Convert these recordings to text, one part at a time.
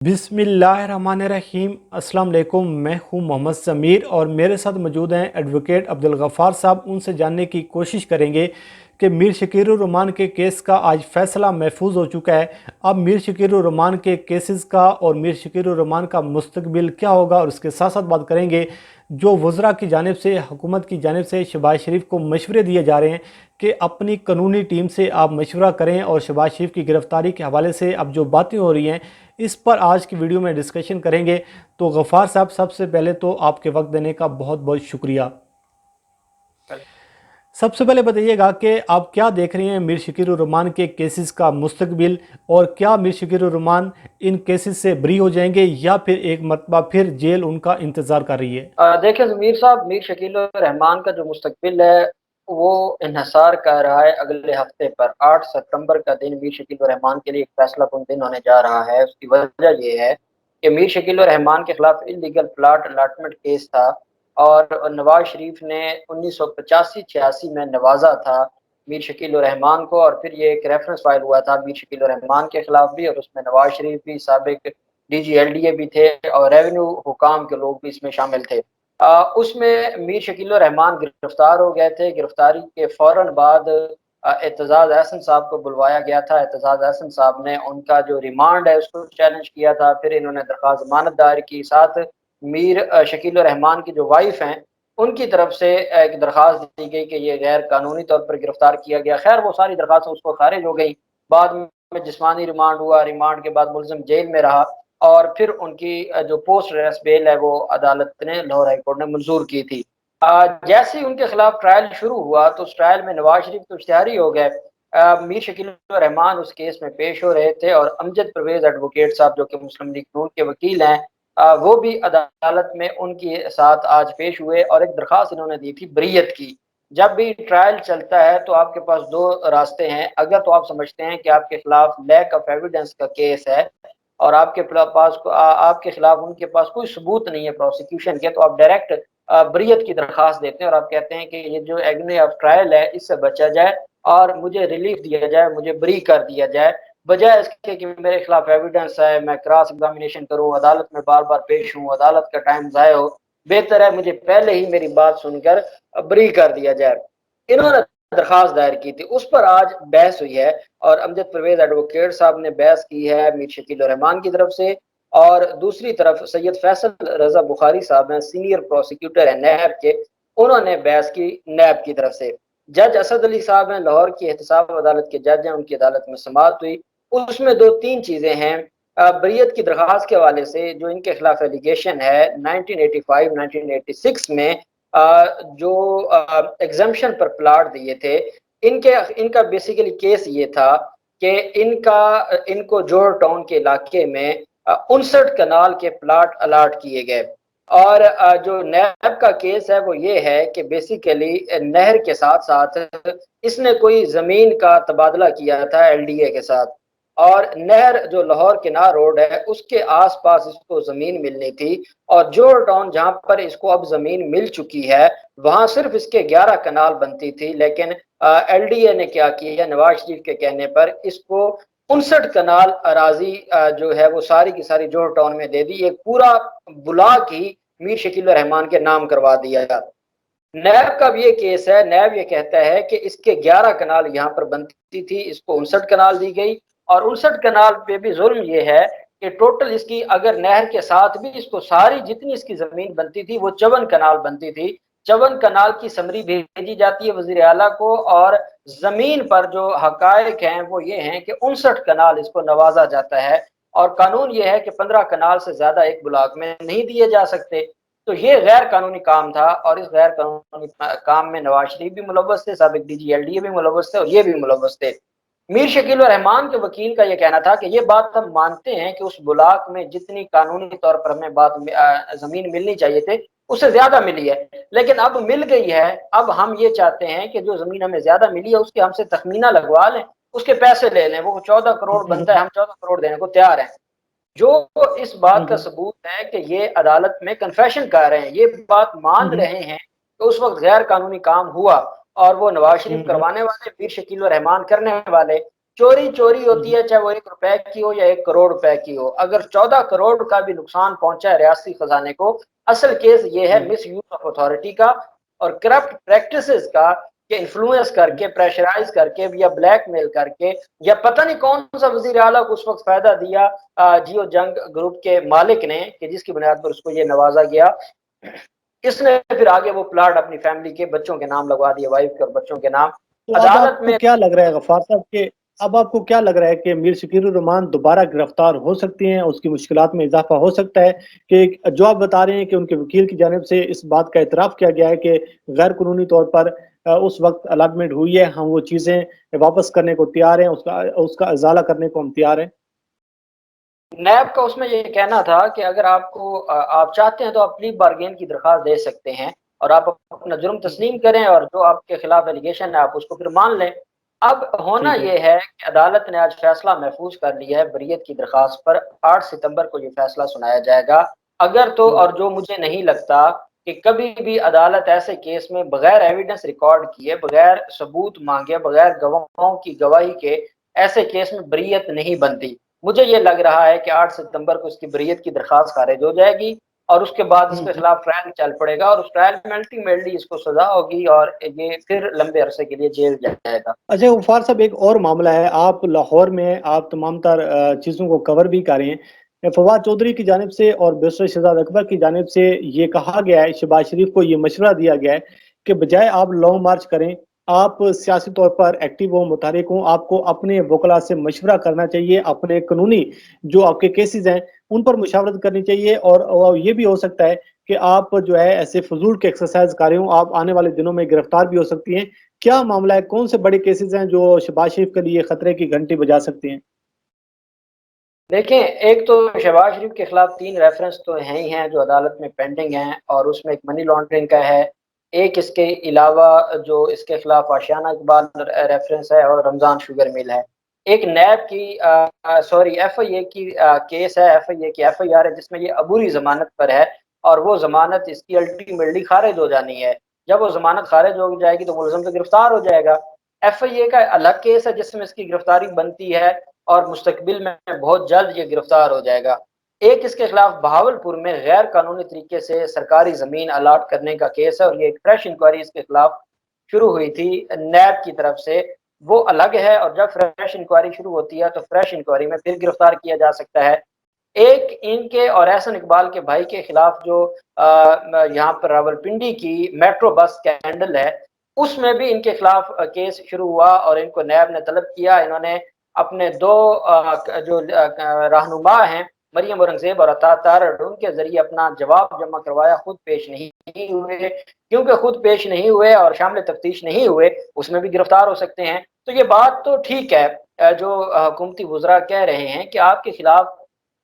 बिस्मिल्लाहिर्रहमानिर्रहीम। अस्सलाम वालेकुम। मैं हूं मोहम्मद समीर और मेरे साथ मौजूद हैं एडवोकेट अब्दुल गफ़ार साहब। उनसे जानने की कोशिश करेंगे कि मीर शकील उर रहमान के केस का आज फ़ैसला महफूज हो चुका है। अब मीर शकील उर रहमान के केसेस का और मीर शकील उर रहमान का मुस्तकबिल क्या होगा, और उसके साथ साथ बात करेंगे जो वज़रा की जानिब से, हुकूमत की जानिब से शहबाज शरीफ को मशवरे दिए जा रहे हैं कि अपनी कानूनी टीम से आप मशवरा करें, और शहबाज शरीफ की गिरफ़्तारी के हवाले से अब जो बातें हो रही हैं इस पर आज की वीडियो में डिस्कशन करेंगे। तो गफ़ार साहब, सबसे पहले तो आपके वक्त देने का बहुत बहुत शुक्रिया। सबसे पहले बताइएगा कि आप क्या देख रहे हैं मीर शकील उर रहमान के केसेस का मुस्तकबिल, और क्या मीर शकील उर रहमान इन केसेस से बरी हो जाएंगे या फिर एक मरतबा फिर जेल उनका इंतज़ार कर रही है? देखिए ज़मीर साहब, मीर शकील रहमान का जो मुस्तकबिल है वो इन्हसार कर रहा है अगले हफ्ते पर। 8 सितंबर का दिन मीर शकील रहमान के लिए एक फैसला कुन दिन होने जा रहा है। उसकी वजह ये है कि मीर शकील रहमान के खिलाफ इलीगल प्लाट अलाटमेंट केस था और नवाज शरीफ ने 1985-86 में नवाजा था मीर शकील रहमान को, और फिर ये एक रेफरेंस फाइल हुआ था मीर शकील रहमान के खिलाफ भी, और उसमें नवाज शरीफ भी, साबिक DGLDA भी थे और रेवेन्यू हुकाम के लोग भी इसमें शामिल थे। उसमें मीर शकील रहमान गिरफ्तार हो गए थे। गिरफ्तारी के फौरन बाद एतजाज अहसन साहब को बुलवाया गया था। एतजाज अहसन साहब ने उनका जो रिमांड है उसको चैलेंज किया था। फिर इन्होंने दरख्वास्त जमानत दायर की। साथ मीर शकील रहमान की जो वाइफ हैं उनकी तरफ से एक दरख्वास्त दी गई कि ये गैर कानूनी तौर पर गिरफ्तार किया गया। खैर वो सारी दरख्वास्त उसको खारिज हो गई। बाद में जिस्मानी रिमांड हुआ। रिमांड के बाद मुलजिम जेल में रहा और फिर उनकी जो पोस्ट अरेस्ट बेल है वो अदालत ने, लाहौर हाई कोर्ट ने मंजूर की थी। जैसे ही उनके खिलाफ ट्रायल शुरू हुआ तो उस ट्रायल में नवाज शरीफ तो इश्तिहारी हो गए। मीर शकील रहमान उस केस में पेश हो रहे थे और अमजद परवेज एडवोकेट साहब जो कि मुस्लिम लीग नून के वकील हैं, वो भी अदालत में उनके साथ आज पेश हुए और एक दरख्वास्त इन्होंने दी थी बरीयत की। जब भी ट्रायल चलता है तो आपके पास दो रास्ते हैं। अगर तो आप समझते हैं कि आपके खिलाफ लैक ऑफ एविडेंस का केस है और आपके खिलाफ उनके पास कोई सबूत नहीं है प्रोसिक्यूशन के, तो आप डायरेक्ट बरीयत की दरख्वास्त देते हैं और आप कहते हैं कि ये जो एग्नी ऑफ ट्रायल है इससे बचा जाए और मुझे रिलीफ दिया जाए, मुझे बरी कर दिया जाए, बजाय इसके कि मेरे खिलाफ एविडेंस है, मैं क्रॉस एग्जामिनेशन करूं, अदालत में बार बार पेश हूं, अदालत का टाइम ज़ाया हो। बेहतर है मुझे पहले ही मेरी बात सुनकर बरी कर दिया जाए। इन्होंने दरखास्त दायर की थी, उस पर आज बहस हुई है और अमजद परवेज एडवोकेट साहब ने बहस की है मीर शकील रहमान की तरफ से, और दूसरी तरफ सैयद फैसल रजा बुखारी साहब हैं, सीनियर प्रोसिक्यूटर हैं नैब के, उन्होंने बहस की नैब की तरफ से। जज असद अली साहब हैं, लाहौर की एहतसाब अदालत के जज हैं, उनकी अदालत में समाअत हुई। उसमें दो तीन चीजें हैं। बरीयत की दरखास्त के हवाले से जो इनके खिलाफ एलिगेशन है 1985-1986 में जो एग्जाम्शन पर प्लाट दिए थे, इनका बेसिकली केस ये था कि इनको जोहर टाउन के इलाके में 59 कनाल के प्लाट अलाट किए गए। और जो नैब का केस है वो ये है कि बेसिकली नहर के साथ साथ इसने कोई जमीन का तबादला किया था LDA के साथ, और नहर जो लाहौर किनार रोड है उसके आसपास इसको जमीन मिलनी थी, और जोहर टाउन जहां पर इसको अब जमीन मिल चुकी है वहां सिर्फ इसके 11 कनाल बनती थी। लेकिन LDA ने क्या किया, नवाज शरीफ के कहने पर इसको 59 कनाल अराजी जो है वो सारी की सारी जोहर टाउन में दे दी। एक पूरा ब्लॉक ही मीर शकील रहमान के नाम करवा दिया। नैब का भी ये केस है। नैब ये कहता है कि इसके 11 कनाल यहाँ पर बनती थी, इसको 59 कनाल दी गई, और 59 कनाल पे भी जुल्म ये है कि टोटल इसकी अगर नहर के साथ भी इसको सारी जितनी इसकी जमीन बनती थी वो 54 कनाल बनती थी। 54 कनाल की समरी भेजी जाती है वजीर आला को, और जमीन पर जो हकायक हैं वो ये हैं कि 59 कनाल इसको नवाजा जाता है, और कानून ये है कि 15 कनाल से ज्यादा एक ब्लॉक में नहीं दिए जा सकते। तो ये गैर कानूनी काम था और इस गैर कानूनी काम में नवाज शरीफ भी मुलव्वस थे, साबिक DGLDA भी मुलव्वस थे और ये भी मुलव्वस थे। मीर शकील रहमान के वकील का यह कहना था कि ये बात हम मानते हैं कि उस ब्लॉक में जितनी कानूनी तौर पर हमें जमीन मिलनी चाहिए थी उससे ज्यादा मिली है, लेकिन अब मिल गई है। अब हम ये चाहते हैं कि जो जमीन हमें ज्यादा मिली है उसके हमसे तखमीना लगवा लें, उसके पैसे ले लें। वो 14 करोड़ बनता है, हम 14 करोड़ देने को तैयार हैं। जो इस बात का सबूत है कि ये अदालत में कन्फेशन कर रहे हैं, ये बात मान रहे हैं कि उस वक्त गैर कानूनी काम हुआ और वो नवाज शरीफ करवाने वाले, मीर शकील रहमान करने वाले। चोरी चोरी होती है, चाहे वो 1 रुपए की हो या 1 करोड़ रुपए की हो। अगर 14 करोड़ का भी नुकसान पहुंचा है रियासती खजाने को, असल केस ये है मिस यूज ऑफ अथॉरिटी का और करप्ट प्रैक्टिसेस का, कि इन्फ्लुएंस करके, प्रेशराइज करके या ब्लैकमेल करके, या पता नहीं कौन सा वजीर आला को उस वक्त फायदा दिया जियो जंग ग्रुप के मालिक ने, कि जिसकी बुनियाद पर उसको ये नवाजा गया। इसने फिर आगे वो प्लाट अपनी फैमिली के बच्चों के नाम लगवा दिया, वाइफ के और बच्चों के नाम। तो अब अदालत आपको में क्या लग रहा है गफ्फार साहब के, अब आपको क्या लग रहा है कि मीर शकीरुर रहमान दोबारा गिरफ्तार हो सकती हैं, उसकी मुश्किलात में इजाफा हो सकता है? कि जो आप बता रहे हैं कि उनके वकील की जानिब से इस बात का इतराफ़ किया गया है कि गैर कानूनी तौर पर उस वक्त अलॉटमेंट हुई है, हम वो चीज़ें वापस करने को तैयार हैं, उसका उसका इजाला करने को हम तैयार हैं। नैब का उसमें ये कहना था कि अगर आपको आप चाहते हैं तो आप प्ली बार्गेन की दरख्वास्त दे सकते हैं और आप अपना जुर्म तस्लीम करें और जो आपके खिलाफ एलिगेशन है आप उसको फिर मान लें। अब होना ठीक है। ये है कि अदालत ने आज फैसला महफूज कर लिया है बरीयत की दरख्वास्त पर। 8 सितंबर को ये फैसला सुनाया जाएगा। अगर तो, और जो मुझे नहीं लगता कि कभी भी अदालत ऐसे केस में बगैर एविडेंस रिकॉर्ड किए, बगैर सबूत मांगे, बगैर गवाहों की गवाही के ऐसे केस में बरीयत नहीं बनती। मुझे ये लग रहा है कि 8 सितंबर को इसकी बरीयत की दरख्वास्त खारिज हो जाएगी और उसके बाद इसके खिलाफ ट्रायल चल पड़ेगा और उस ट्रायल में अल्टीमेटली इसको सजा होगी और ये फिर लंबे अरसे के लिए जेल जाएगा। अच्छा गफ्फार साहब, एक और मामला है, आप लाहौर में आप तमाम तर चीज़ों को कवर भी कर रहे हैं। फवाद चौधरी की जानिब से और बैरिस्टर शहजाद अकबर की जानिब से ये कहा गया है, शहबाज शरीफ को ये मशवरा दिया गया है कि बजाय आप लॉन्ग मार्च करें, आप सियासी तौर पर एक्टिव हों, मुतहरिक हों, आपको अपने वकला से मशवरा करना चाहिए, अपने कानूनी जो आपके केसेस हैं उन पर मुशावरत करनी चाहिए, और ये भी हो सकता है कि आप जो है ऐसे फजूल के एक्सरसाइज कर रहे हों, आप आने वाले दिनों में गिरफ्तार भी हो सकती हैं। क्या मामला है, कौन से बड़े केसेस हैं जो शहबाज शरीफ के लिए खतरे की घंटी बजा सकती हैं? देखें, एक तो शहबाज शरीफ के खिलाफ 3 रेफरेंस तो हैं ही हैं जो अदालत में पेंडिंग हैं और उसमें एक मनी लॉन्ड्रिंग का है, एक इसके अलावा जो इसके खिलाफ आशियाना इकबाल रेफरेंस है और रमज़ान शुगर मिल है। एक नैब की सॉरी एफआईए की केस है, एफआईए की एफआईआर है जिसमें ये अबूरी ज़मानत पर है और वो ज़मानत इसकी अल्टीमेटली खारिज हो जानी है। जब वो ज़मानत खारिज हो जाएगी तो मुलज़म तो गिरफ्तार हो जाएगा। एफआईए का अलग केस है जिसमें इसकी गिरफ्तारी बनती है और मुस्तकबिल में बहुत जल्द ये गिरफ्तार हो जाएगा। एक इसके खिलाफ बहावलपुर में गैर कानूनी तरीके से सरकारी ज़मीन अलाट करने का केस है और ये एक फ्रेश इंक्वायरी इसके खिलाफ शुरू हुई थी नैब की तरफ से, वो अलग है और जब फ्रेश इंक्वायरी शुरू होती है तो फ्रेश इंक्वायरी में फिर गिरफ्तार किया जा सकता है। एक इनके और एहसन इकबाल के भाई के खिलाफ जो यहाँ पर रावलपिंडी की मेट्रो बस स्कैंडल है, उसमें भी इनके खिलाफ केस शुरू हुआ और इनको नैब ने तलब किया। इन्होंने अपने 2 जो रहनुमा हैं, मरियम औरंगजेब और अता तारड़, उनके ज़रिए अपना जवाब जमा करवाया, खुद पेश नहीं हुए। क्योंकि खुद पेश नहीं हुए और शामिल तफ्तीश नहीं हुए, उसमें भी गिरफ्तार हो सकते हैं। तो ये बात तो ठीक है जो हुकूमती वुज़रा कह रहे हैं कि आपके खिलाफ,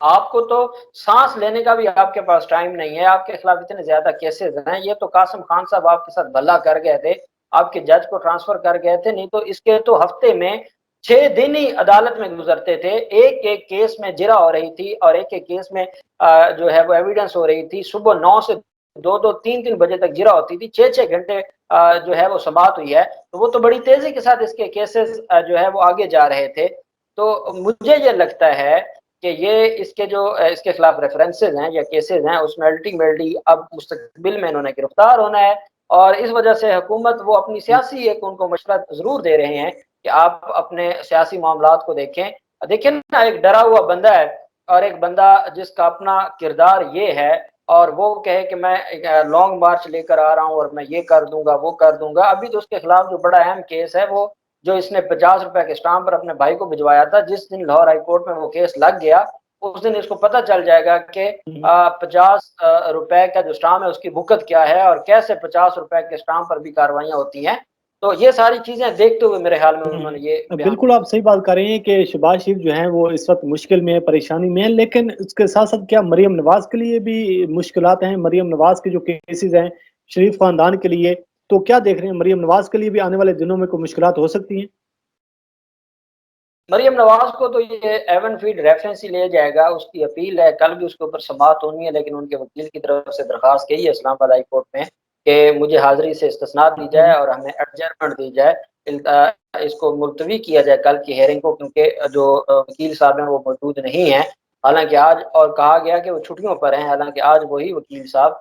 आपको तो सांस लेने का भी आपके पास टाइम नहीं है, आपके खिलाफ इतने ज्यादा केसेस हैं। ये तो कासिम खान साहब आपके साथ भला कर गए थे, आपके जज को ट्रांसफर कर गए थे, नहीं तो इसके तो हफ्ते में 6 दिन ही अदालत में गुजरते थे। एक एक केस में जिरा हो रही थी और एक एक केस में जो है वो एविडेंस हो रही थी। सुबह 9 से 2-2 3-3 बजे तक जिरा होती थी, 6-6 घंटे जो है वो समाप्त हुई है। तो वो तो बड़ी तेजी के साथ इसके केसेस जो है वो आगे जा रहे थे। तो मुझे ये लगता है कि ये इसके जो इसके खिलाफ रेफरेंसेस हैं या केसेस हैं, उसमें अल्टीमेटली अब मुस्तकबिल में इन्होंने गिरफ्तार होना है और इस वजह से हुकूमत वो अपनी सियासी एक उनको मशवरा ज़रूर दे रहे हैं कि आप अपने सियासी मामलात को देखें। देखिए ना, एक डरा हुआ बंदा है और एक बंदा जिसका अपना किरदार ये है और वो कहे कि मैं लॉन्ग मार्च लेकर आ रहा हूँ और मैं ये कर दूंगा वो कर दूंगा। अभी तो उसके खिलाफ जो बड़ा अहम केस है वो जो इसने 50 रुपए के स्टाम्प पर अपने भाई को भिजवाया था, जिस दिन लाहौर हाई कोर्ट में वो केस लग गया उस दिन इसको पता चल जाएगा कि 50 रुपए का जो स्टाम्प है उसकी भुगत क्या है और कैसे 50 रुपए के स्टाम्प पर भी कार्रवाइयां होती हैं। तो ये सारी चीजें देखते हुए मेरे ख्याल में उन्होंने ये बयान बिल्कुल, आप सही बात कर रहे हैं कि शहबाज शरीफ जो हैं वो इस वक्त मुश्किल में है, परेशानी में है, लेकिन उसके साथ साथ क्या मरियम नवाज के लिए भी मुश्किलात हैं? मरियम नवाज के जो केसेस हैं शरीफ खानदान के लिए, तो क्या देख रहे हैं, मरियम नवाज के लिए भी आने वाले दिनों में कोई मुश्किलात हो सकती हैं? मरियम नवाज को तो ये एवन फील्ड रेफरेंस ही ले जाएगा, उसकी अपील है, कल भी उसके ऊपर समाअत होनी है, लेकिन उनके वकील की तरफ से दरखास्त की है इस्लामाबाद हाई कोर्ट में कि मुझे हाजिरी से इस्तिस्ना दी जाए और हमें एडजर्नमेंट दी जाए। اس کو ملتوی کیا جائے کل کی ہیئرنگ کو، کیونکہ جو وکیل صاحب ہیں وہ موجود نہیں ہیں، حالانکہ آج، اور کہا گیا کہ وہ چھٹیوں پر ہیں، حالانکہ آج وہی وکیل صاحب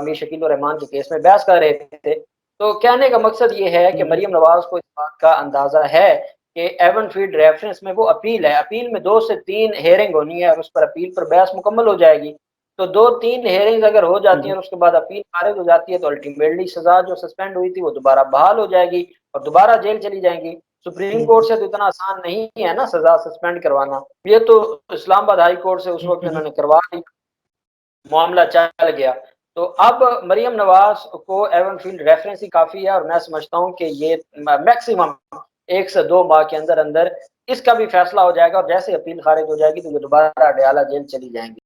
میر شکیل الرحمان کے کیس میں بحث کر رہے تھے۔ تو کہنے کا مقصد یہ ہے کہ مریم نواز کو اس بات کا اندازہ ہے کہ ایون فیلڈ ریفرنس میں وہ اپیل ہے، اپیل میں 2 سے 3 ہیئرنگ ہونی ہے اور اس پر اپیل پر بحث مکمل ہو جائے گی۔ تو 2-3 ہیئرنگ اگر ہو جاتی ہیں اور اس کے بعد اپیل خارج ہو جاتی ہے تو الٹیمیٹلی سزا جو سسپینڈ ہوئی تھی وہ دوبارہ بحال ہو جائے گی اور دوبارہ جیل چلی جائیں گی۔ سپریم کورٹ سے تو اتنا آسان نہیں ہے نا سزا سسپینڈ کروانا، یہ تو اسلام آباد ہائی کورٹ سے اس وقت انہوں نے کروا لی، معاملہ چل گیا۔ تو اب مریم نواز کو ایون فیلڈ ریفرنس ہی کافی ہے، اور میں سمجھتا ہوں کہ یہ میکسیمم 1 سے 2 ماہ کے اندر اندر اس کا بھی فیصلہ ہو جائے گا، اور جیسے اپیل خارج ہو جائے گی تو یہ دوبارہ ڈیالہ جیل چلی جائیں گی۔